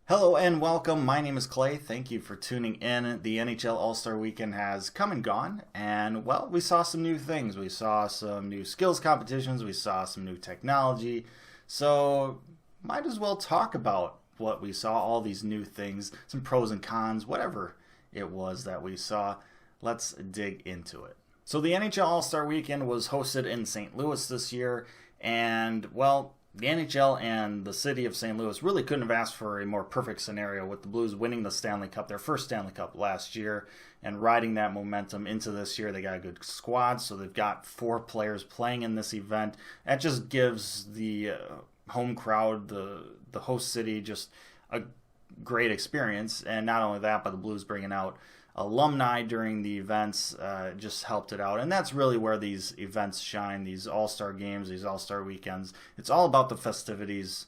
Hello and welcome. My name is Clay. Thank you for tuning in. The NHL All Star Weekend has come and gone, and well, we saw some new things. We saw some new skills competitions, we saw some new technology. So, might as well talk about what we saw, all these new things, some pros and cons, whatever it was that we saw. Let's dig into it. So, the NHL All Star Weekend was hosted in St. Louis this year, and well, the NHL and the city of St. Louis really couldn't have asked for a more perfect scenario, with the Blues winning the Stanley Cup, their first Stanley Cup last year, and riding that momentum into this year. They got a good squad, so they've got 4 players playing in this event. That just gives the home crowd, the host city, just a great experience. And not only that, but the Blues bringing out alumni during the events just helped it out. And that's really where these events shine, these all-star games, these all-star weekends. It's all about the festivities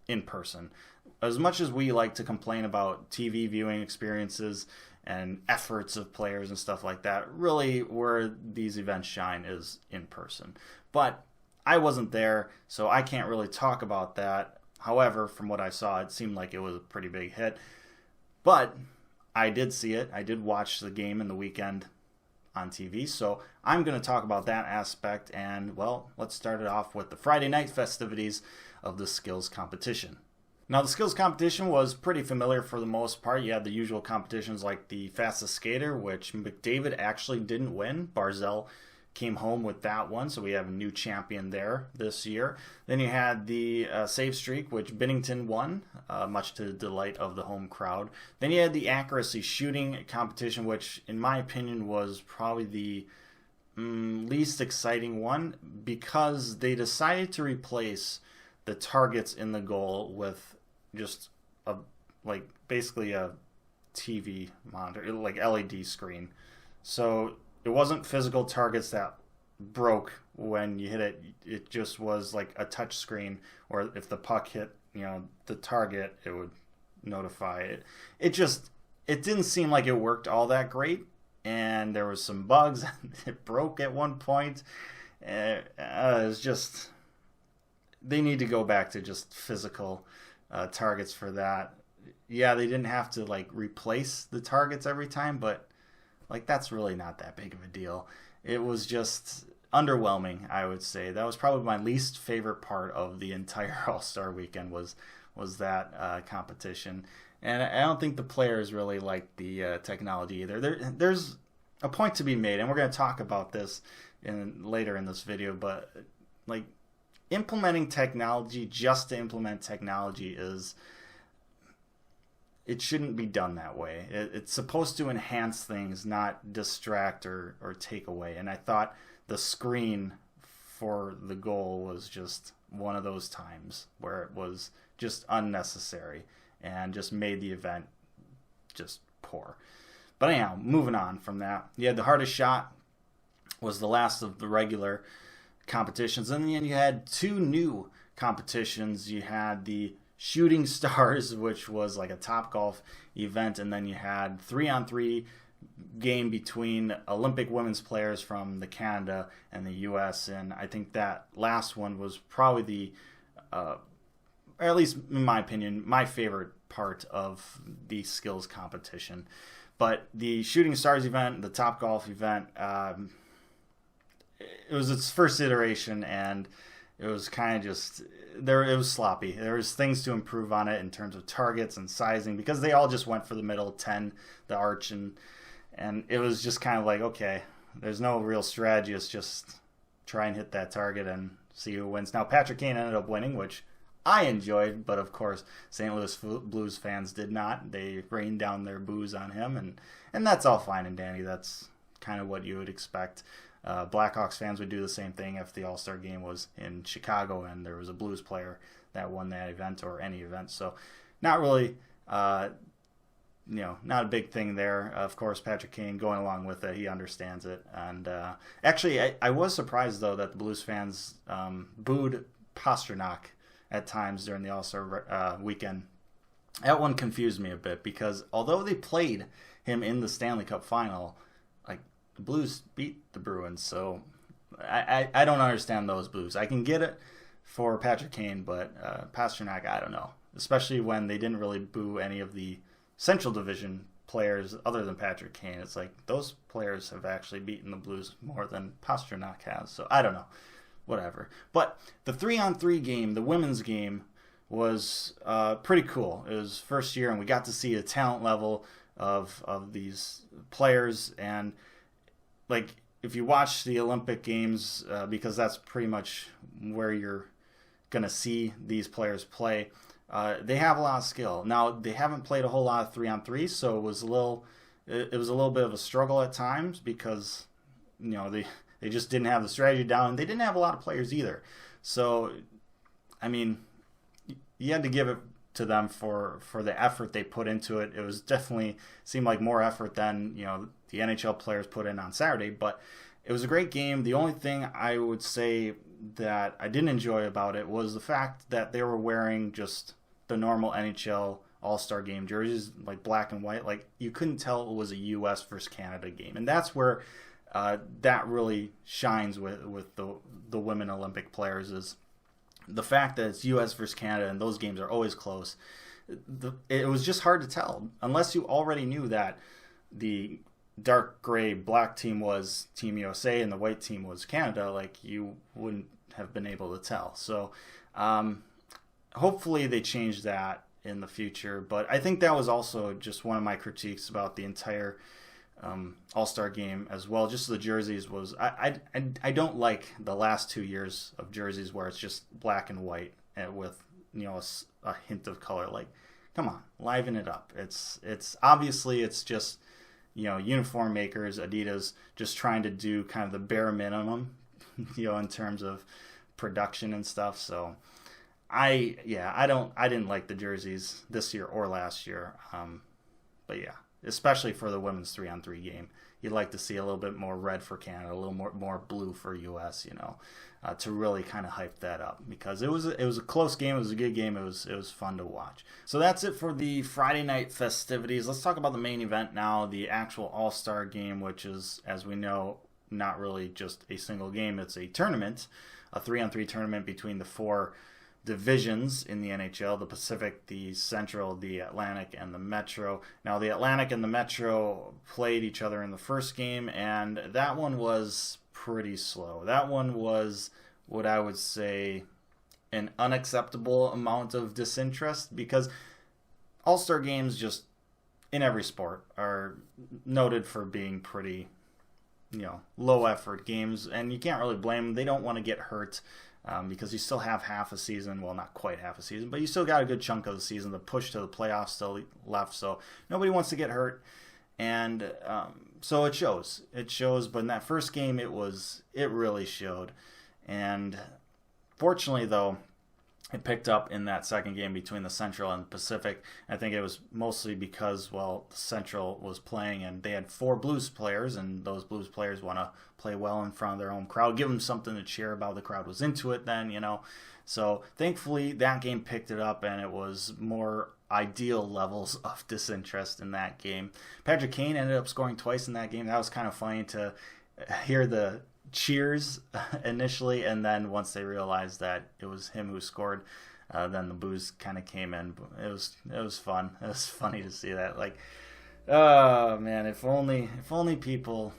in person. As much as we like to complain about TV viewing experiences and efforts of players and stuff like that, really where these events shine is in person. But I wasn't there, so I can't really talk about that. However, from what I saw, it seemed like it was a pretty big hit. But I did see it. I did watch the game in the weekend on TV, so I'm going to talk about that aspect. And, well, let's start it off with the Friday night festivities of the skills competition. Now, the skills competition was pretty familiar for the most part. You had the usual competitions like the fastest skater, which McDavid actually didn't win. Barzal came home with that one, so we have a new champion there this year. Then you had the save streak, which Binnington won, much to the delight of the home crowd. Then you had the accuracy shooting competition, which in my opinion was probably the least exciting one, because they decided to replace the targets in the goal with just basically a TV monitor, like LED screen. So it wasn't physical targets that broke when you hit it. It just was like a touch screen, or if the puck hit, the target, it would notify it. It didn't seem like it worked all that great, and there was some bugs. It broke at one point. It was just, they need to go back to just physical targets for that. Yeah, they didn't have to replace the targets every time, but that's really not that big of a deal. It was just underwhelming, I would say. That was probably my least favorite part of the entire All-Star Weekend was that competition. And I don't think the players really liked the technology either. There's a point to be made, and we're going to talk about this later in this video, but implementing technology just to implement technology it shouldn't be done that way. It's supposed to enhance things, not distract or take away. And I thought the screen for the goal was just one of those times where it was just unnecessary and just made the event just poor. But anyhow, moving on from that, you had the hardest shot was the last of the regular competitions. And then you had 2 new competitions. You had the Shooting Stars, which was like a Top Golf event, and then you had 3-on-3 game between Olympic women's players from the Canada and the U.S. And I think that last one was probably the, or at least in my opinion, my favorite part of the skills competition. But the Shooting Stars event, the Top Golf event, it was its first iteration, and it was kind of just it was sloppy. There was things to improve on it in terms of targets and sizing, because they all just went for the middle 10, the arch, and it was just kind of like, okay, there's no real strategy. It's just try and hit that target and see who wins. Now, Patrick Kane ended up winning, which I enjoyed, but of course St. Louis Blues fans did not. They rained down their boos on him, and that's all fine and dandy. That's kind of what you would expect. Blackhawks fans would do the same thing if the All-Star game was in Chicago and there was a Blues player that won that event or any event. So not really, not a big thing there. Of course, Patrick Kane going along with it, he understands it. And actually, I was surprised, though, that the Blues fans booed Pastrnak at times during the All-Star weekend. That one confused me a bit, because although they played him in the Stanley Cup final, the Blues beat the Bruins, so I don't understand those boos. I can get it for Patrick Kane, but Pastrnak, I don't know. especially when they didn't really boo any of the Central Division players other than Patrick Kane. It's like those players have actually beaten the Blues more than Pastrnak has. So I don't know. Whatever. But the 3-on-3 game, the women's game, was pretty cool. It was first year, and we got to see the talent level of these players. And like, if you watch the Olympic Games, because that's pretty much where you're gonna see these players play, they have a lot of skill. Now they haven't played a whole lot of 3-on-3, so it was a little bit of a struggle at times because they just didn't have the strategy down. They didn't have a lot of players either. So, I mean, you had to give it to them for the effort they put into it. It was definitely seemed like more effort than the NHL players put in on Saturday. But it was a great game. The only thing I would say that I didn't enjoy about it was the fact that they were wearing just the normal NHL All Star Game jerseys, like black and white. Like, you couldn't tell it was a U.S. versus Canada game, and that's where that really shines with the women Olympic players, is the fact that it's U.S. versus Canada, and those games are always close. It was just hard to tell unless you already knew that the dark gray black team was Team USA and the white team was Canada. Like, you wouldn't have been able to tell. So hopefully they change that in the future. But I think that was also just one of my critiques about the entire All-Star game as well. Just the jerseys was I don't like the last 2 years of jerseys where it's just black and white and with a hint of color. Like, come on, liven it up. It's obviously it's just uniform makers, Adidas, just trying to do kind of the bare minimum in terms of production and stuff. So I didn't like the jerseys this year or last year. But yeah, especially for the women's 3-on-3 game, you'd like to see a little bit more red for Canada, a little more blue for US, to really kind of hype that up, because it was a close game, it was a good game, it was fun to watch. So that's it for the Friday night festivities. Let's talk about the main event now, the actual All-Star game, which is, as we know, not really just a single game. It's a tournament, a 3-on-3 tournament between the 4 divisions in the NHL: the Pacific, the Central, the Atlantic, and the Metro. Now, the Atlantic and the Metro played each other in the first game, and that one was pretty slow. That one was what I would say an unacceptable amount of disinterest, because All-Star games, just in every sport, are noted for being pretty low effort games, and you can't really blame them. They don't want to get hurt. Because you still have half a season, well, not quite half a season, but you still got a good chunk of the season. The push to the playoffs still left, so nobody wants to get hurt, and so it shows. But in that first game, it really showed, and fortunately, though, it picked up in that second game between the Central and the Pacific. I think it was mostly because, well, the Central was playing and they had 4 Blues players, and those Blues players want to play well in front of their home crowd, give them something to cheer about. The crowd was into it then, So thankfully that game picked it up, and it was more ideal levels of disinterest in that game. Patrick Kane ended up scoring twice in that game. That was kind of funny to hear the cheers initially, and then once they realized that it was him who scored, then the boos kind of came in. It was fun. It was funny to see that. Like, oh man, if only people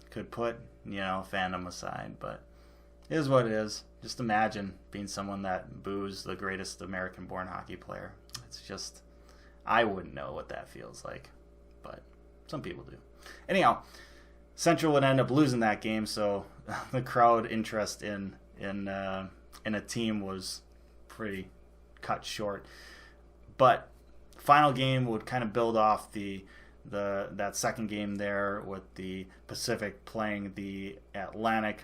could put fandom aside. But it is what it is. Just imagine being someone that boos the greatest American-born hockey player. It's just, I wouldn't know what that feels like, but some people do. Anyhow, Central would end up losing that game, so the crowd interest in a team was pretty cut short. But final game would kind of build off that second game there, with the Pacific playing the Atlantic,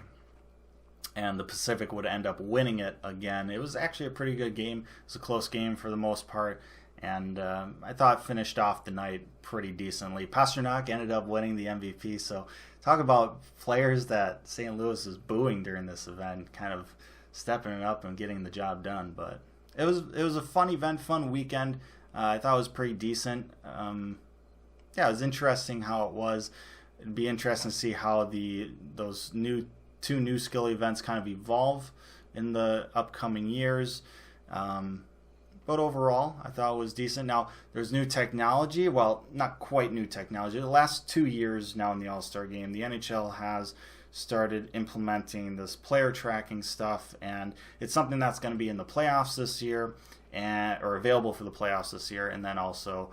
and the Pacific would end up winning it again. It was actually a pretty good game. It was a close game for the most part, and I thought it finished off the night pretty decently. Pastrnak ended up winning the MVP, so talk about players that St. Louis is booing during this event, kind of stepping it up and getting the job done. But it was a fun event, fun weekend. I thought it was pretty decent. It was interesting how it was. It'd be interesting to see how those two new skill events kind of evolve in the upcoming years. but overall, I thought it was decent. Now, there's new technology. Well, not quite new technology. The last 2 years now in the All-Star Game, the NHL has started implementing this player tracking stuff, and it's something that's going to be in the playoffs this year, or available for the playoffs this year, and then also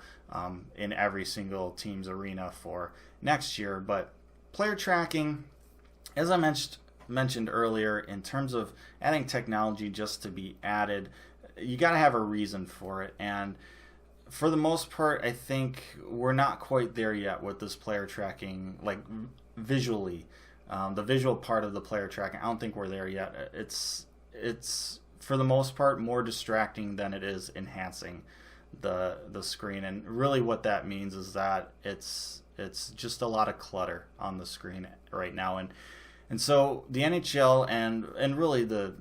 in every single team's arena for next year. But player tracking, as I mentioned earlier, in terms of adding technology just to be added, you got to have a reason for it. And for the most part, I think we're not quite there yet with this player tracking, like visually. The visual part of the player tracking, I don't think we're there yet. It's for the most part more distracting than it is enhancing the screen. And really what that means is that it's just a lot of clutter on the screen right now. And so the NHL and really the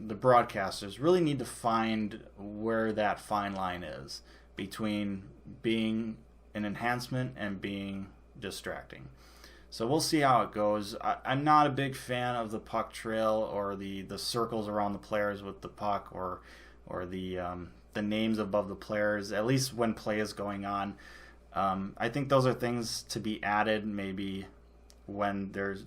broadcasters really need to find where that fine line is between being an enhancement and being distracting. So we'll see how it goes. I'm not a big fan of the puck trail or the circles around the players with the puck or the names above the players, at least when play is going on. I think those are things to be added maybe when there's,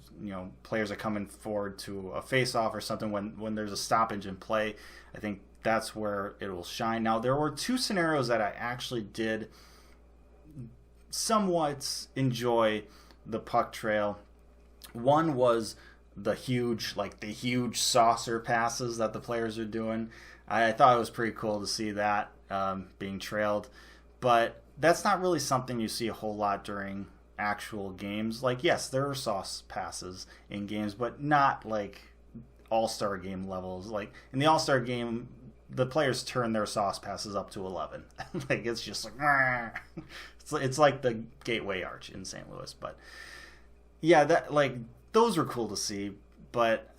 players are coming forward to a face-off or something, when there's a stoppage in play. I think that's where it will shine. Now, there were 2 scenarios that I actually did somewhat enjoy the puck trail. One was the huge saucer passes that the players are doing. I thought it was pretty cool to see that being trailed, but that's not really something you see a whole lot during actual games. Like, yes, there are sauce passes in games, but not like All-Star Game levels. Like in the All-Star Game, the players turn their sauce passes up to 11. Like, it's just like it's like the Gateway Arch in St. Louis. But yeah, that, like, those were cool to see, but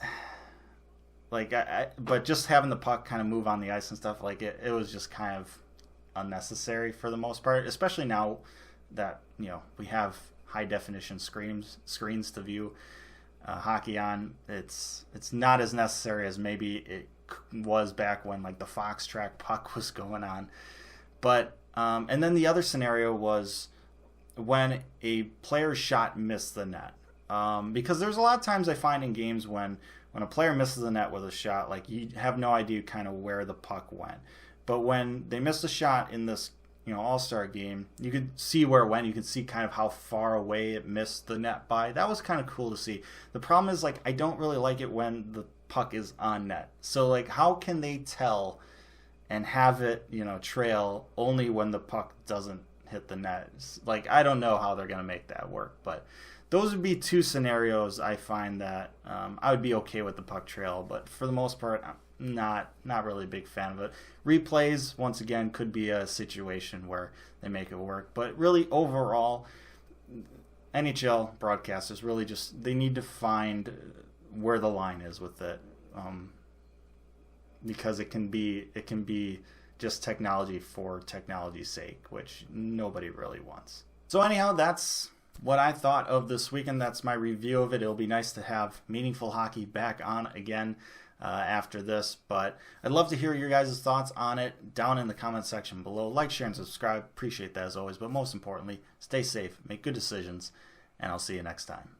like but just having the puck kind of move on the ice and stuff, like it was just kind of unnecessary for the most part, especially now that we have high definition screens to view hockey on. It's not as necessary as maybe it was back when like the Fox track puck was going on. But and then the other scenario was when a player's shot missed the net, because there's a lot of times I find in games when a player misses the net with a shot, like you have no idea kind of where the puck went. But when they missed a shot in this All-Star Game, you could see where it went. You could see kind of how far away it missed the net by. That was kind of cool to see. The problem is, like, I don't really like it when the puck is on net. So, like, how can they tell and have it, trail only when the puck doesn't hit the net? Like, I don't know how they're going to make that work. But those would be 2 scenarios I find that I would be okay with the puck trail. But for the most part, not really a big fan of it. Replays, once again, could be a situation where they make it work. But really, overall, NHL broadcasters really they need to find where the line is with it, because it can be just technology for technology's sake, which nobody really wants. So anyhow, that's what I thought of this weekend. That's my review of it. It'll be nice to have meaningful hockey back on again after this, but I'd love to hear your guys' thoughts on it down in the comment section below. Like, share, and subscribe. Appreciate that as always, but most importantly, stay safe, make good decisions, and I'll see you next time.